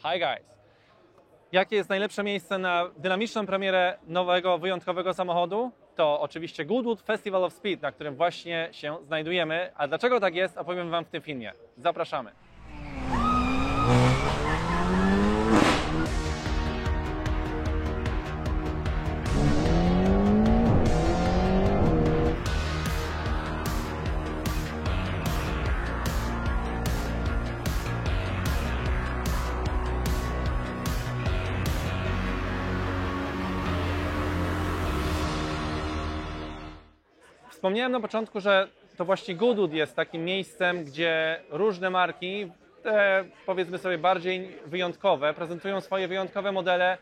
Hi guys! Jakie jest najlepsze miejsce na dynamiczną premierę nowego, wyjątkowego samochodu? To oczywiście Goodwood Festival of Speed, na którym właśnie się znajdujemy. A dlaczego tak jest, opowiem Wam w tym filmie. Zapraszamy! Wspomniałem na początku, że to właśnie Goodwood jest takim miejscem, gdzie różne marki, te powiedzmy sobie bardziej wyjątkowe, prezentują swoje wyjątkowe modele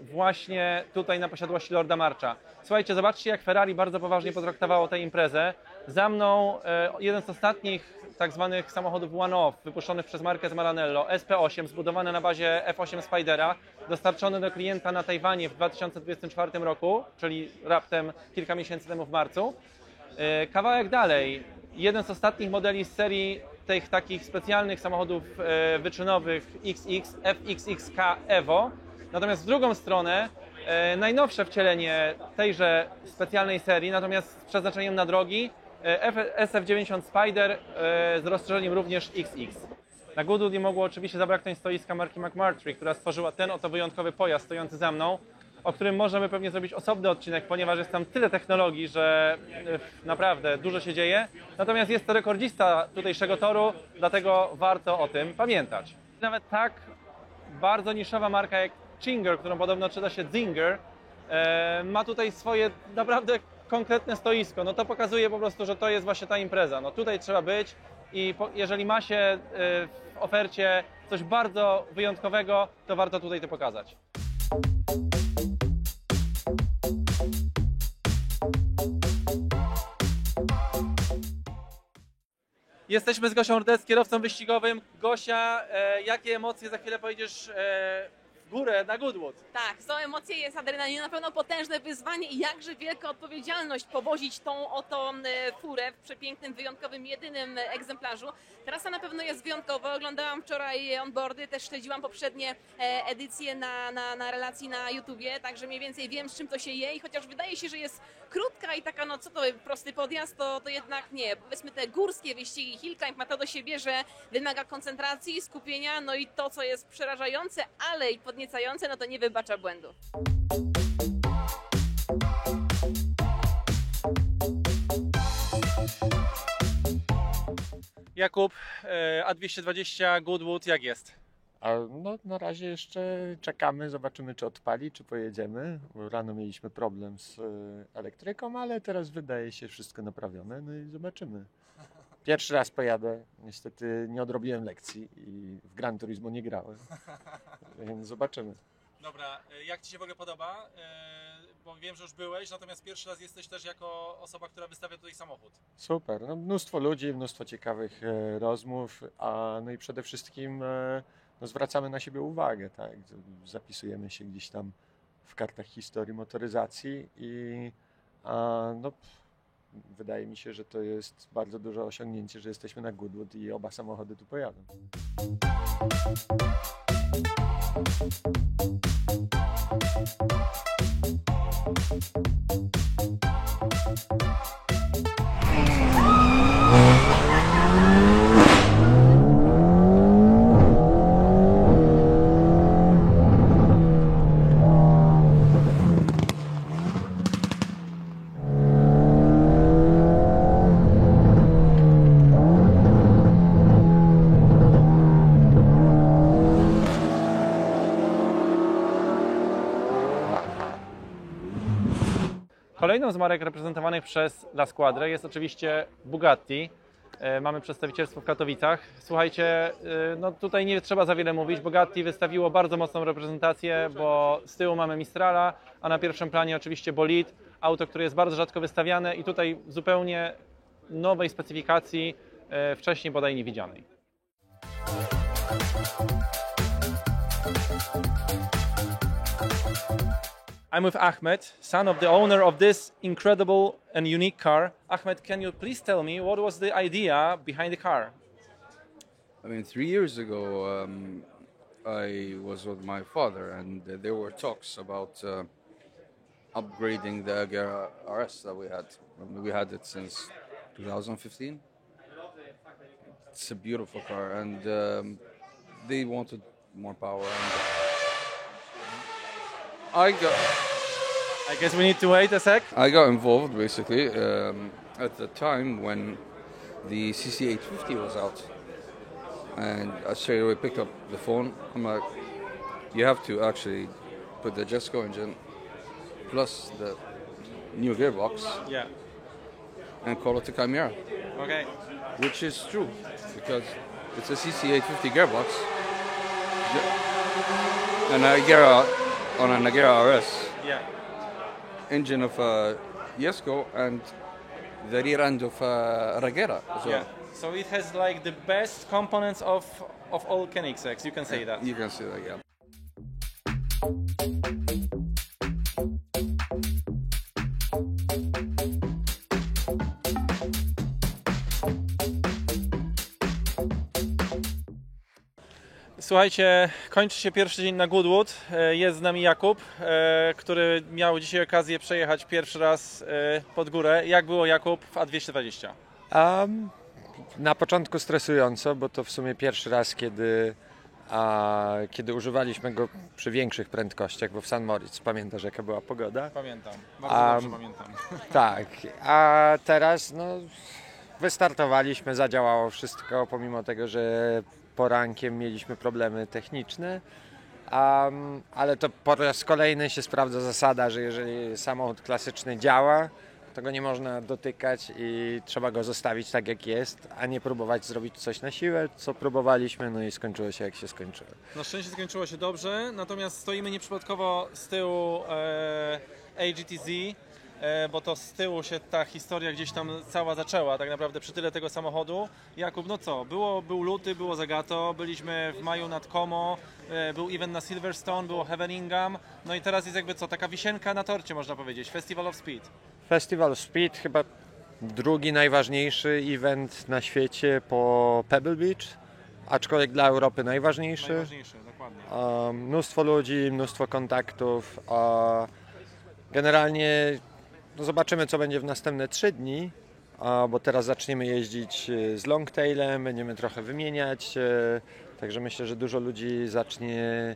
właśnie tutaj na posiadłości Lorda Marcha. Słuchajcie, zobaczcie, jak Ferrari bardzo poważnie potraktowało tę imprezę. Za mną jeden z ostatnich tak zwanych samochodów one-off wypuszczonych przez markę z Maranello, SP8, zbudowany na bazie F8 Spidera, dostarczony do klienta na Tajwanie w 2024 roku, czyli raptem kilka miesięcy temu w marcu. Kawałek dalej, jeden z ostatnich modeli z serii tych takich specjalnych samochodów wyczynowych XX, FXXK Evo. Natomiast w drugą stronę najnowsze wcielenie tejże specjalnej serii, natomiast z przeznaczeniem na drogi, SF90 Spider z rozszerzeniem również XX. Na Goodwood nie mogło oczywiście zabraknąć stoiska marki McMurtry, która stworzyła ten oto wyjątkowy pojazd stojący za mną, o którym możemy pewnie zrobić osobny odcinek, ponieważ jest tam tyle technologii, że naprawdę dużo się dzieje. Natomiast jest to rekordzista tutejszego toru, dlatego warto o tym pamiętać. Nawet tak bardzo niszowa marka jak Chinger, którą podobno czyta się Zinger, ma tutaj swoje naprawdę konkretne stoisko. No to pokazuje po prostu, że to jest właśnie ta impreza. No tutaj trzeba być i jeżeli ma się w ofercie coś bardzo wyjątkowego, to warto tutaj to pokazać. Jesteśmy z Gosią Rdec, kierowcą wyścigowym. Gosia, jakie emocje za chwilę pojedziesz w górę na Goodwood? Tak, są emocje, jest adrenalina, na pewno potężne wyzwanie i jakże wielka odpowiedzialność powozić tą oto furę w przepięknym, wyjątkowym, jedynym egzemplarzu. Trasa na pewno jest wyjątkowa, oglądałam wczoraj onboardy, też śledziłam poprzednie edycje na relacji na YouTubie, także mniej więcej wiem, z czym to się je i chociaż wydaje się, że jest krótka i taka, no co to, prosty podjazd, to jednak nie. Powiedzmy te górskie wyścigi, hill climb ma to do siebie, że wymaga koncentracji, skupienia, no i to, co jest przerażające, ale i podniecające, no to nie wybacza błędów. Jakub, A220 Goodwood, jak jest? A no, na razie jeszcze czekamy, zobaczymy, czy odpali, czy pojedziemy. Bo rano mieliśmy problem z elektryką, ale teraz wydaje się wszystko naprawione, no i zobaczymy. Pierwszy raz pojadę, niestety nie odrobiłem lekcji i w Gran Turismo nie grałem, więc zobaczymy. Dobra, jak Ci się w ogóle podoba? Bo wiem, że już byłeś, natomiast pierwszy raz jesteś też jako osoba, która wystawia tutaj samochód. Super, no, mnóstwo ludzi, mnóstwo ciekawych rozmów, no i przede wszystkim no, zwracamy na siebie uwagę, tak? Zapisujemy się gdzieś tam w kartach historii motoryzacji i no, wydaje mi się, że to jest bardzo duże osiągnięcie, że jesteśmy na Goodwood i oba samochody tu pojadą. Kolejną z marek reprezentowanych przez La Squadrę jest oczywiście Bugatti. Mamy przedstawicielstwo w Katowicach. Słuchajcie, no tutaj nie trzeba za wiele mówić. Bugatti wystawiło bardzo mocną reprezentację, bo z tyłu mamy Mistrala, a na pierwszym planie oczywiście bolid. Auto, które jest bardzo rzadko wystawiane i tutaj w zupełnie nowej specyfikacji, wcześniej bodaj niewidzianej. I'm with Ahmed, son of the owner of this incredible and unique car. Ahmed, can you please tell me what was the idea behind the car? I mean, 3 years ago, I was with my father, and there were talks about upgrading the Agera RS that we had. We had it since 2015. It's a beautiful car, and they wanted more power. And I guess we need to wait a sec. I got involved basically at the time when the CC850 was out, and I straight away picked up the phone. I'm like, you have to actually put the Jesco engine plus the new gearbox Yeah. and call it a Chimera, Okay. which is true because it's a CC850 gearbox and Agera on an Agera RS Yeah. engine of a Jesco and the rear end of a Regera as well. Yeah. So it has like the best components of all Koenigseggs. You can say that. You can see that, yeah. Słuchajcie, kończy się pierwszy dzień na Goodwood. Jest z nami Jakub, który miał dzisiaj okazję przejechać pierwszy raz pod górę. Jak było, Jakub, w A220? Na początku stresująco, bo to w sumie pierwszy raz, kiedy używaliśmy go przy większych prędkościach, bo w St. Moritz pamiętasz, jaka była pogoda? Pamiętam, bardzo dobrze pamiętam. Tak, a teraz wystartowaliśmy, zadziałało wszystko, pomimo tego, że porankiem mieliśmy problemy techniczne, ale to po raz kolejny się sprawdza zasada, że jeżeli samochód klasyczny działa, to go nie można dotykać i trzeba go zostawić tak jak jest, a nie próbować zrobić coś na siłę, co próbowaliśmy, no i skończyło się jak się skończyło. Na szczęście skończyło się dobrze, natomiast stoimy nieprzypadkowo z tyłu AGTZ, bo to z tyłu się ta historia gdzieś tam cała zaczęła, tak naprawdę przy tyle tego samochodu. Jakub, no co, był luty, było Zagato, byliśmy w maju nad Como, był event na Silverstone, było Heveningham, no i teraz jest jakby co, taka wisienka na torcie, można powiedzieć, Festival of Speed. Festival of Speed, chyba drugi najważniejszy event na świecie po Pebble Beach, aczkolwiek dla Europy najważniejszy. Najważniejszy, dokładnie. Mnóstwo ludzi, mnóstwo kontaktów. Generalnie zobaczymy, co będzie w następne 3 dni, bo teraz zaczniemy jeździć z Longtailem, będziemy trochę wymieniać, także myślę, że dużo ludzi zacznie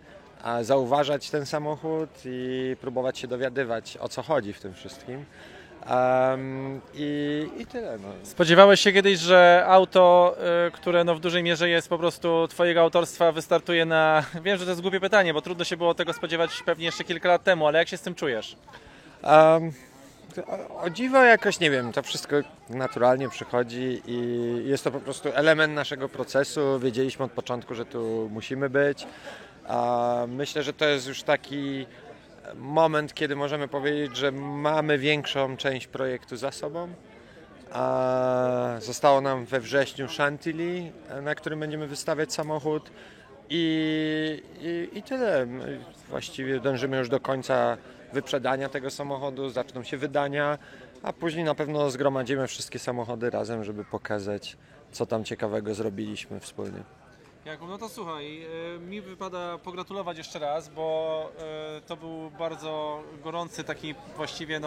zauważać ten samochód i próbować się dowiadywać, o co chodzi w tym wszystkim. I tyle. No. Spodziewałeś się kiedyś, że auto, które no w dużej mierze jest po prostu twojego autorstwa, wystartuje na... Wiem, że to jest głupie pytanie, bo trudno się było tego spodziewać pewnie jeszcze kilka lat temu, ale jak się z tym czujesz? O dziwo jakoś, nie wiem, to wszystko naturalnie przychodzi i jest to po prostu element naszego procesu. Wiedzieliśmy od początku, że tu musimy być. Myślę, że to jest już taki moment, kiedy możemy powiedzieć, że mamy większą część projektu za sobą. Zostało nam we wrześniu Chantilly, na którym będziemy wystawiać samochód i tyle. Właściwie dążymy już do końca wyprzedania tego samochodu, zaczną się wydania, a później na pewno zgromadzimy wszystkie samochody razem, żeby pokazać, co tam ciekawego zrobiliśmy wspólnie. Jakub, no to słuchaj, mi wypada pogratulować jeszcze raz, bo to był bardzo gorący taki właściwie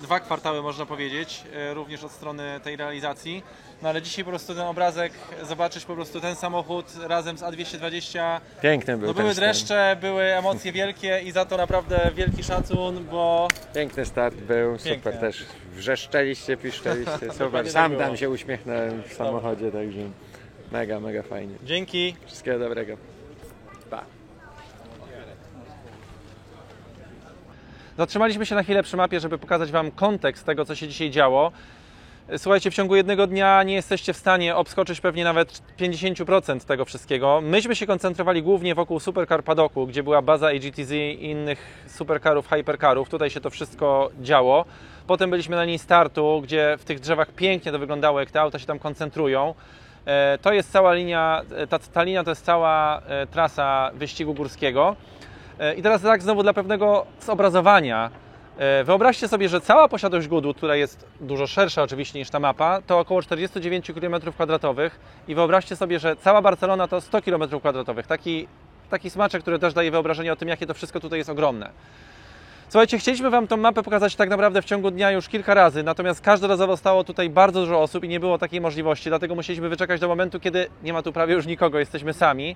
2 kwartały można powiedzieć, również od strony tej realizacji. No ale dzisiaj po prostu ten obrazek, zobaczyć po prostu ten samochód razem z A220. Piękny był. No były dreszcze, były emocje wielkie i za to naprawdę wielki szacun, bo... Piękny start był, Pięknie. super też. Wrzeszczeliście, piszczeliście, super. Sam tam się uśmiechnąłem w samochodzie, także mega, mega fajnie. Dzięki. Wszystkiego dobrego. Pa. Zatrzymaliśmy się na chwilę przy mapie, żeby pokazać Wam kontekst tego, co się dzisiaj działo. Słuchajcie, w ciągu jednego dnia nie jesteście w stanie obskoczyć pewnie nawet 50% tego wszystkiego. Myśmy się koncentrowali głównie wokół Supercar Paddocku, gdzie była baza AGTZ i innych supercarów, hypercarów. Tutaj się to wszystko działo. Potem byliśmy na linii startu, gdzie w tych drzewach pięknie to wyglądało, jak te auta się tam koncentrują. To jest cała linia, ta linia to jest cała trasa wyścigu górskiego. I teraz tak znowu dla pewnego zobrazowania. Wyobraźcie sobie, że cała posiadłość Goodwood, która jest dużo szersza oczywiście niż ta mapa, to około 49 km2 i wyobraźcie sobie, że cała Barcelona to 100 km2. Taki taki smaczek, który też daje wyobrażenie o tym, jakie to wszystko tutaj jest ogromne. Słuchajcie, chcieliśmy Wam tą mapę pokazać tak naprawdę w ciągu dnia już kilka razy, natomiast każdorazowo stało tutaj bardzo dużo osób i nie było takiej możliwości, dlatego musieliśmy wyczekać do momentu, kiedy nie ma tu prawie już nikogo, jesteśmy sami.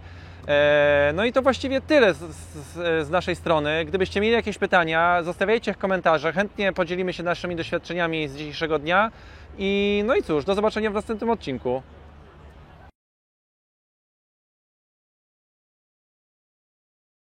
No i to właściwie tyle z naszej strony. Gdybyście mieli jakieś pytania, zostawiajcie w komentarzach, chętnie podzielimy się naszymi doświadczeniami z dzisiejszego dnia. No i cóż, do zobaczenia w następnym odcinku.